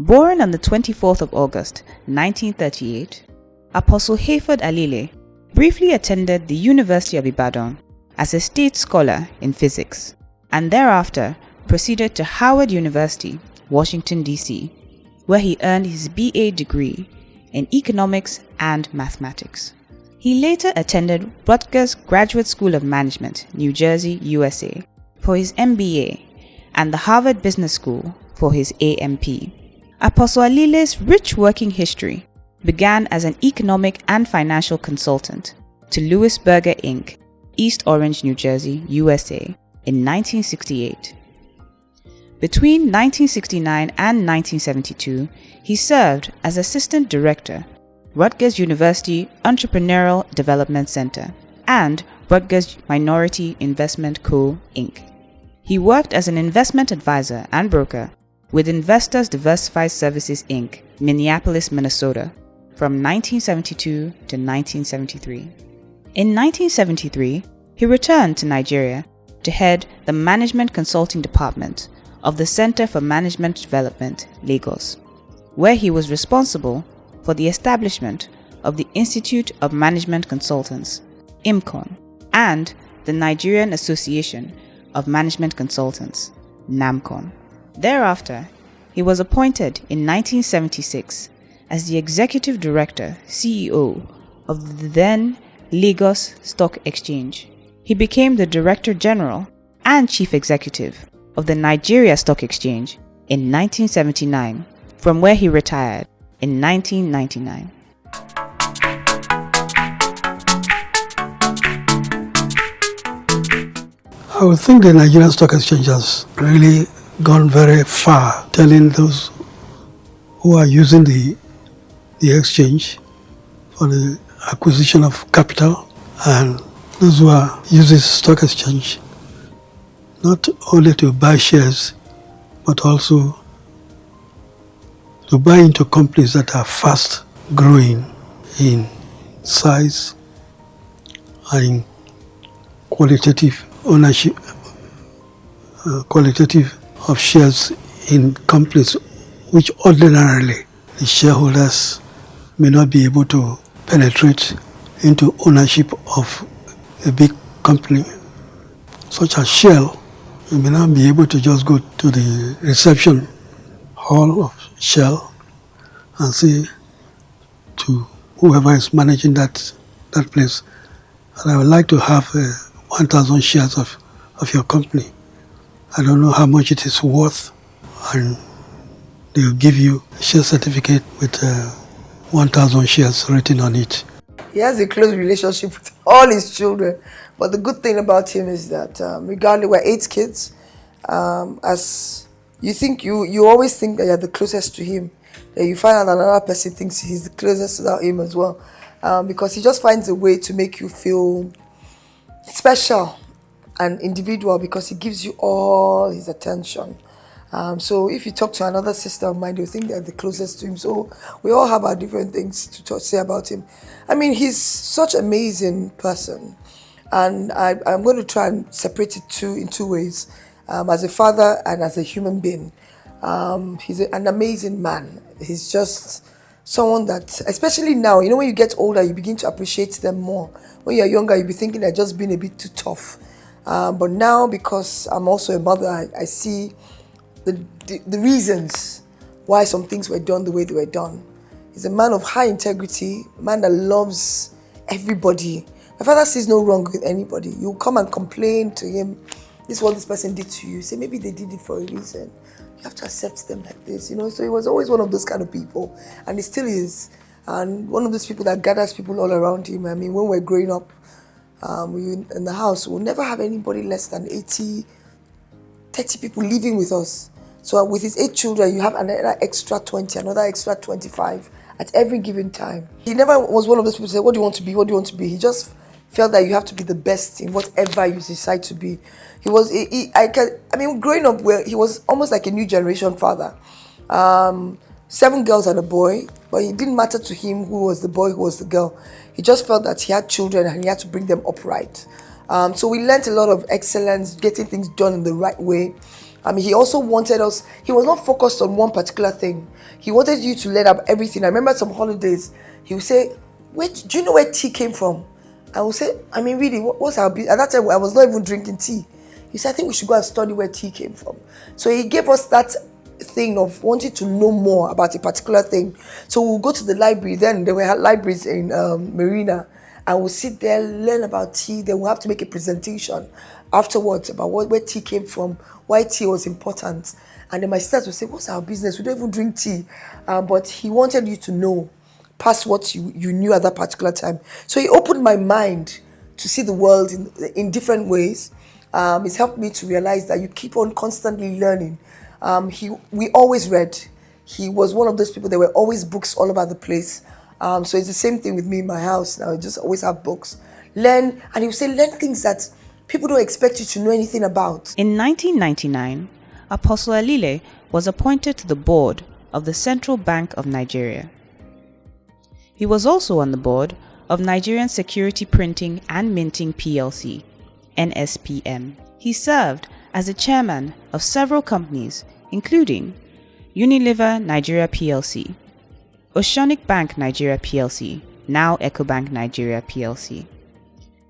Born on the 24th of August, 1938, Apostle Hayford Alile briefly attended the University of Ibadan as a state scholar in physics, and thereafter proceeded to Howard University, Washington, D.C., where he earned his BA degree in economics and mathematics. He later attended Rutgers Graduate School of Management, New Jersey, USA, for his MBA, and the Harvard Business School for his AMP. Apostle Alile's rich working history began as an economic and financial consultant to Louis Berger Inc., East Orange, New Jersey, USA, in 1968. Between 1969 and 1972, he served as Assistant Director, Rutgers University Entrepreneurial Development Center, and Rutgers Minority Investment Co., Inc. He worked as an investment advisor and broker with Investors Diversified Services, Inc., Minneapolis, Minnesota, from 1972 to 1973. In 1973, he returned to Nigeria to head the Management Consulting Department of the Center for Management Development, Lagos, where he was responsible for the establishment of the Institute of Management Consultants, IMCON, and the Nigerian Association of Management Consultants, NAMCON. Thereafter, he was appointed in 1976 as the Executive Director, CEO of the then Lagos Stock Exchange. He became the Director General and Chief Executive of the Nigeria Stock Exchange in 1979, from where he retired in 1999. I would think the Nigerian Stock Exchange has really gone very far, telling those who are using the exchange for the acquisition of capital and those who are using stock exchange not only to buy shares but also to buy into companies that are fast growing in size and in qualitative ownership, qualitative of shares in companies which ordinarily the shareholders may not be able to penetrate into ownership of a big company such as Shell. You may not be able to just go to the reception hall of Shell and say to whoever is managing that place, and I would like to have 1,000 shares of your company. I don't know how much it is worth, and they'll give you a share certificate with 1,000 shares written on it. He has a close relationship with all his children, but the good thing about him is that regardless, we're 8 kids. As you think, you always think that you're the closest to him. Then you find out another person thinks he's the closest to him as well, because he just finds a way to make you feel special and individual because he gives you all his attention. So if you talk to another sister of mine, they'll think they're the closest to him. So we all have our different things to say about him. I mean, he's such an amazing person. And I'm going to try and separate it in two ways, as a father and as a human being. He's an amazing man. He's just someone that, especially now, when you get older, you begin to appreciate them more. When you're younger, you'll be thinking they're just being a bit too tough. But now, because I'm also a mother, I see the reasons why some things were done the way they were done. He's a man of high integrity, a man that loves everybody. My father sees no wrong with anybody. You come and complain to him, this is what this person did to you. Say, maybe they did it for a reason. You have to accept them like this, So he was always one of those kind of people, and he still is. And one of those people that gathers people all around him. I mean, when we're growing up, in the house, we'll never have anybody less than 30 people living with us. So with his 8 children, you have another extra 20, another extra 25 at every given time. He never was one of those people who said, what do you want to be? What do you want to be? He just felt that you have to be the best in whatever you decide to be. He was, growing up, he was almost like a new generation father. 7 girls and a boy, but it didn't matter to him who was the boy, who was the girl. He just felt that he had children and he had to bring them upright. So we learned a lot of excellence, getting things done in the right way. He also wanted us, he was not focused on one particular thing. He wanted you to learn about everything. I remember some holidays, he would say, "Wait, do you know where tea came from?" I would say, really, what's our business? At that time, I was not even drinking tea. He said, "I think we should go and study where tea came from." So he gave us that thing of wanting to know more about a particular thing. So we'll go to the library. Then there were libraries in Marina, and we'll sit there, learn about tea. Then we'll have to make a presentation afterwards about where tea came from, why tea was important. And then my sisters would say, "What's our business? We don't even drink tea." But he wanted you to know past what you knew at that particular time. So he opened my mind to see the world in different ways. It's helped me to realize that you keep on constantly learning. We always read. He was one of those people. There were always books all over the place. So it's the same thing with me in my house now. I just always have books. Learn, and he would say, learn things that people don't expect you to know anything about. In 1999, Apostle Alile was appointed to the board of the Central Bank of Nigeria. He was also on the board of Nigerian Security Printing and Minting PLC, NSPM. He served as the chairman of several companies, including Unilever Nigeria PLC, Oceanic Bank Nigeria PLC, now Ecobank Nigeria PLC,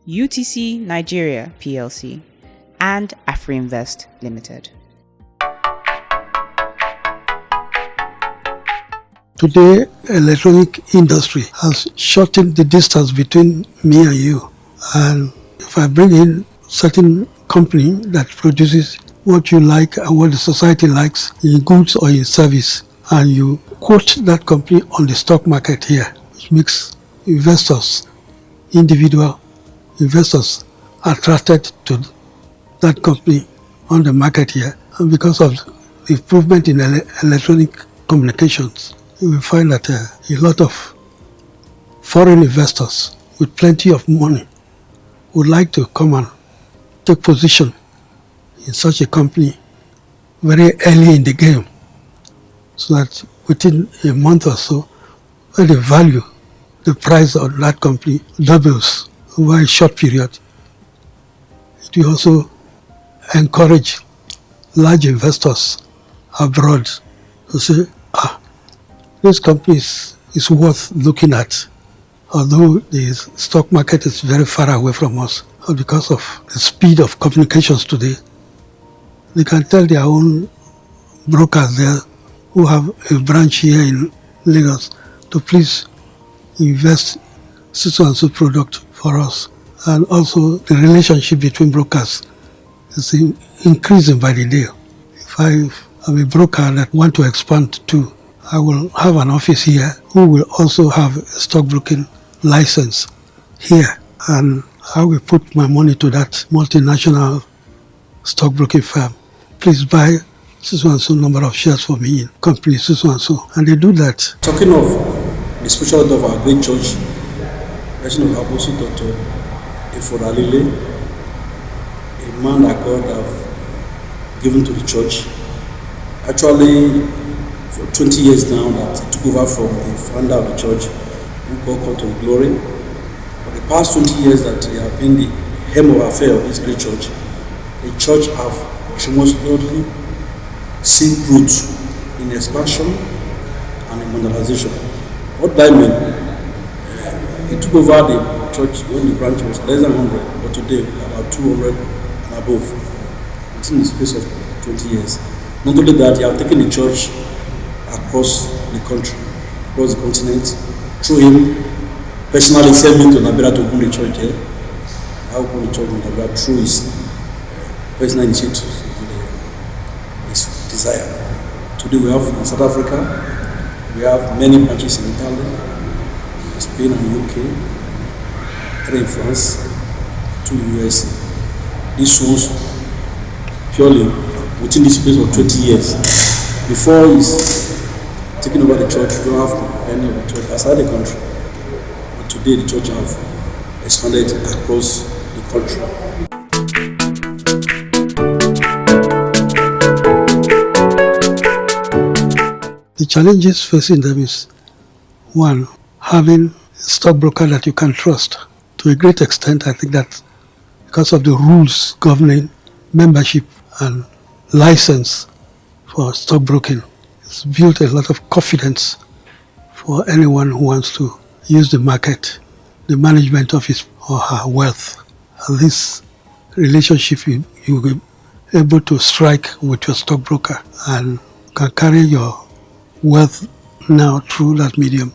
UTC Nigeria PLC, and AfriInvest Limited. Today, electronic industry has shortened the distance between me and you. And if I bring in certain company that produces what you like and what the society likes in goods or in service, and you quote that company on the stock market here, which makes investors, individual investors, attracted to that company on the market here. And because of the improvement in electronic communications, you will find that a lot of foreign investors with plenty of money would like to come and take position in such a company very early in the game, so that within a month or so, when the price of that company doubles over a short period, it will also encourage large investors abroad to say, this company is worth looking at, although the stock market is very far away from us. Because of the speed of communications today, they can tell their own brokers there who have a branch here in Lagos to please invest so and so product for us. And also the relationship between brokers is increasing by the day. If I am a broker that want to expand too, I will have an office here who will also have a stockbroking license here, and I will put my money to that multinational stockbroking firm. Please buy so and so number of shares for me in company so and so, and they do that. Talking of the spiritual leader of our great church, President of Apostle Dr. Hayford Alile, a man that God have given to the church. Actually, for 20 years now that he took over from the founder of the church, who God called to the glory. For the past 20 years that he has been the hem of affair of this great church, the church have tremendously seen roots in expansion and in modernization. What do I mean? He took over the church when the branch was less than 100, but today about 200 and above, within the space of 20 years. Not only that, he has taken the church across the country, across the continent. Through him, personally sent me to Nigeria to open the church here. I opened the church in Nigeria through his personal initiative and his desire. Today we have in South Africa, we have many branches in Italy, Spain and UK, 3 in France, 2 in US. This was purely within the space of 20 years. Before he's taking over the church, we don't have any of the church outside the country. But today the church have expanded across the country. The challenges facing them is, one, having a stockbroker that you can trust. To a great extent, I think that because of the rules governing membership and license for stockbroking. It's built a lot of confidence for anyone who wants to use the market, the management of his or her wealth. And this relationship you will be able to strike with your stockbroker and can carry your wealth now through that medium.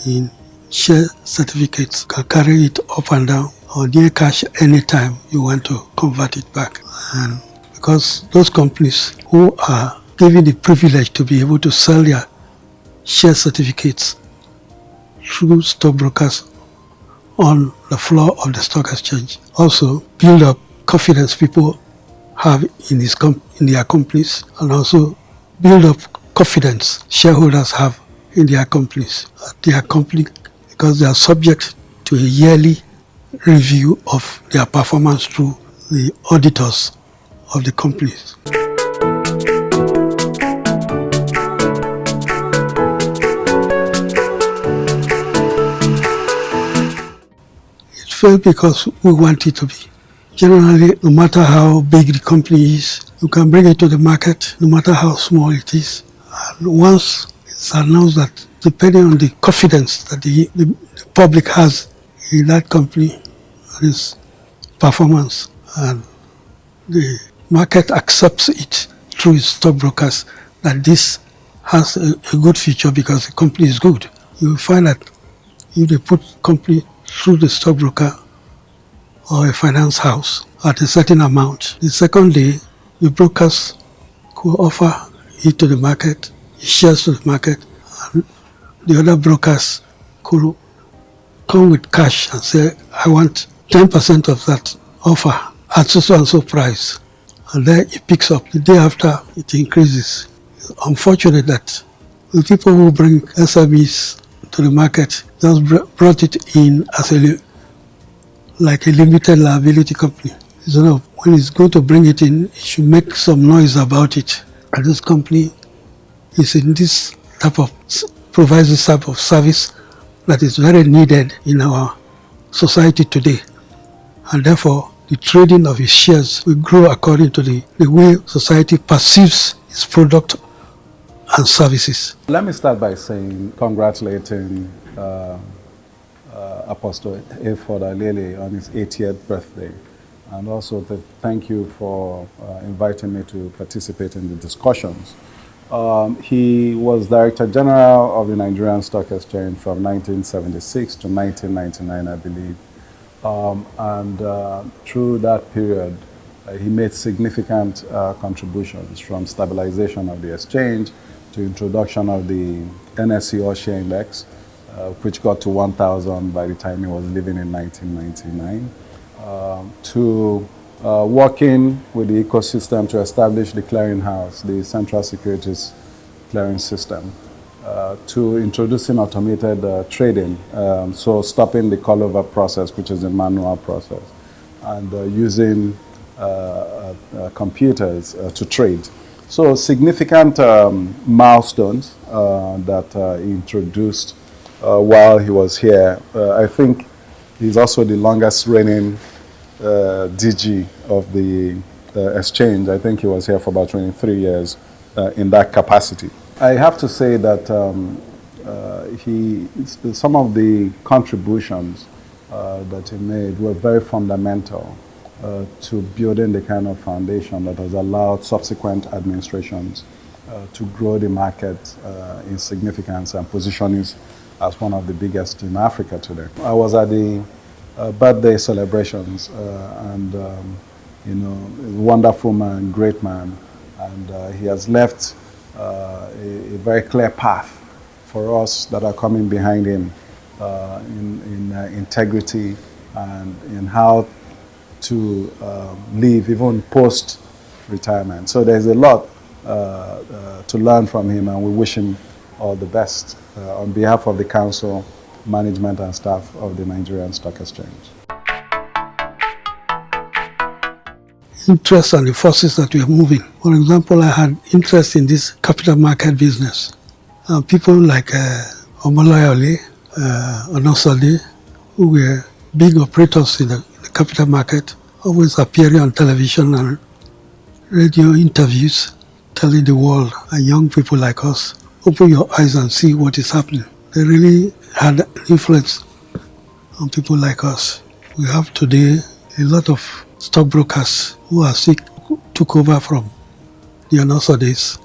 In share certificates, can carry it up and down or near cash anytime you want to convert it back. And because those companies who are given the privilege to be able to sell their share certificates through stockbrokers on the floor of the stock exchange also build up confidence people have in their companies, and also build up confidence shareholders have in their companies. Their company, because they are subject to a yearly review of their performance through the auditors of the companies. It failed because we want it to be. Generally, no matter how big the company is, you can bring it to the market, no matter how small it is. And once it's announced that, depending on the confidence that the public has in that company and its performance, and the market accepts it through its stockbrokers that this has a good future because the company is good. You will find that if they put company through the stockbroker or a finance house at a certain amount, the second day the brokers could offer it to the market, shares to the market, and the other brokers could come with cash and say, I want 10% of that offer at so and so price. And then it picks up. The day after, it increases. It's unfortunate that the people who bring SMEs to the market just brought it in as like a limited liability company. So when it's going to bring it in, it should make some noise about it. And this company is in this type of, provides this type of service that is very needed in our society today. And therefore, the trading of its shares will grow according to the way society perceives its product and services. Let me start by saying, congratulating Apostle Hayford Alile on his 80th birthday, and also to thank you for inviting me to participate in the discussions. He was Director General of the Nigerian Stock Exchange from 1976 to 1999, I believe. Through that period, he made significant contributions, from stabilization of the exchange to introduction of the NSE All-Share Index, which got to 1,000 by the time he was leaving in 1999, to working with the ecosystem to establish the clearinghouse, the Central Securities Clearing System, to introducing automated trading, so stopping the call-over process, which is a manual process, and using computers to trade. So significant milestones that he introduced while he was here. I think he's also the longest reigning DG of the exchange. I think he was here for about 23 years in that capacity. I have to say that some of the contributions that he made were very fundamental to building the kind of foundation that has allowed subsequent administrations to grow the market in significance and position it as one of the biggest in Africa today. I was at the birthday celebrations and you know, a wonderful man, great man, and he has left a very clear path for us that are coming behind him in integrity and in how to live even post-retirement. So there's a lot to learn from him, and we wish him all the best on behalf of the council, management and staff of the Nigerian Stock Exchange. Interest and the forces that we are moving. For example, I had interest in this capital market business. People like Omolayole, Onosade, who were big operators in the capital market, always appearing on television and radio interviews telling the world and young people like us, open your eyes and see what is happening. They really had influence on people like us. We have today a lot of stockbrokers who are sick, who took over from the Anosa days,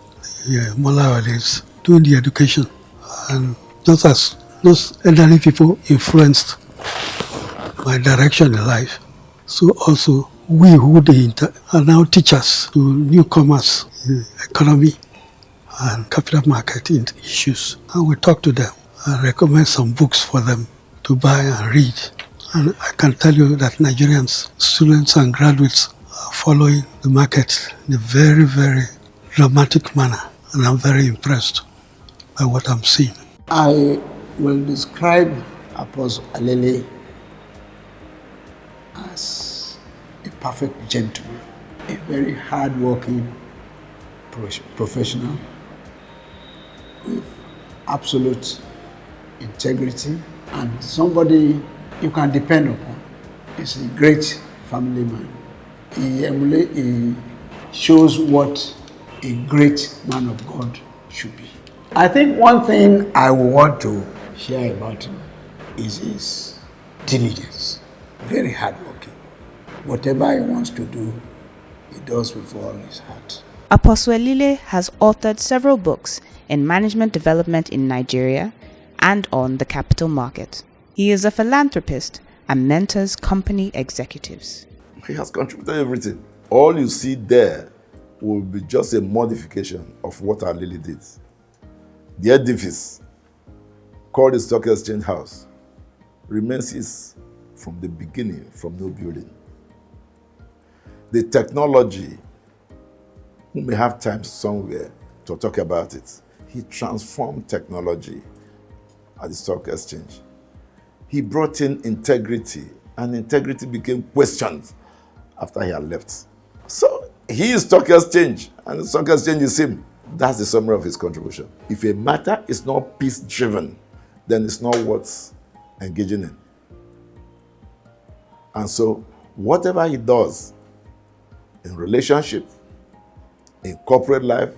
the Malawa days, doing the education. And just as those elderly people influenced my direction in life, so also we who are now teachers to newcomers in economy and capital market issues. And we talk to them and recommend some books for them to buy and read. And I can tell you that Nigerians, students and graduates are following the market in a very, very dramatic manner. And I'm very impressed by what I'm seeing. I will describe Apostle Alile as a perfect gentleman, a very hard-working professional with absolute integrity and somebody you can depend upon. He's a great family man. He shows what a great man of God should be. I think one thing I would want to share about him is his diligence. Very hardworking. Whatever he wants to do, he does with all his heart. Apostle Alile has authored several books in management development in Nigeria and on the capital market. He is a philanthropist and mentors company executives. He has contributed everything. All you see there will be just a modification of what Alile did. The edifice, called the Stock Exchange House, remains his from the beginning, from no building. The technology, we may have time somewhere to talk about it. He transformed technology at the Stock Exchange. He brought in integrity, and integrity became questioned after he had left. So he is Stock Exchange, and the Stock Exchange is him. That's the summary of his contribution. If a matter is not peace-driven, then it's not worth engaging in. And so, whatever he does in relationship, in corporate life,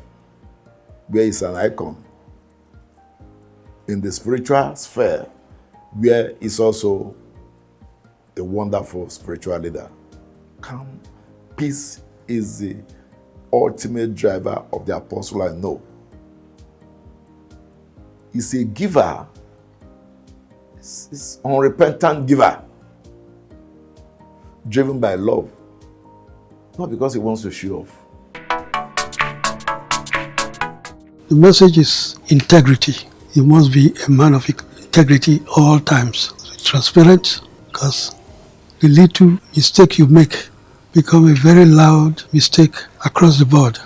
where he's an icon, in the spiritual sphere, where he's also a wonderful spiritual leader. Calm, peace is the ultimate driver of the apostle I know. He's a giver. He's an unrepentant giver, driven by love, not because he wants to show off. The message is integrity. You must be a man of integrity all times. Transparent, because the little mistake you make become a very loud mistake across the board.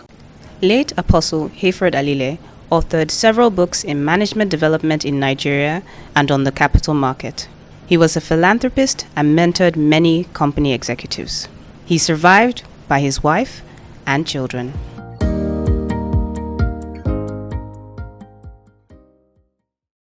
Late Apostle Hayford Alile authored several books in management development in Nigeria and on the capital market. He was a philanthropist and mentored many company executives. He's survived by his wife and children.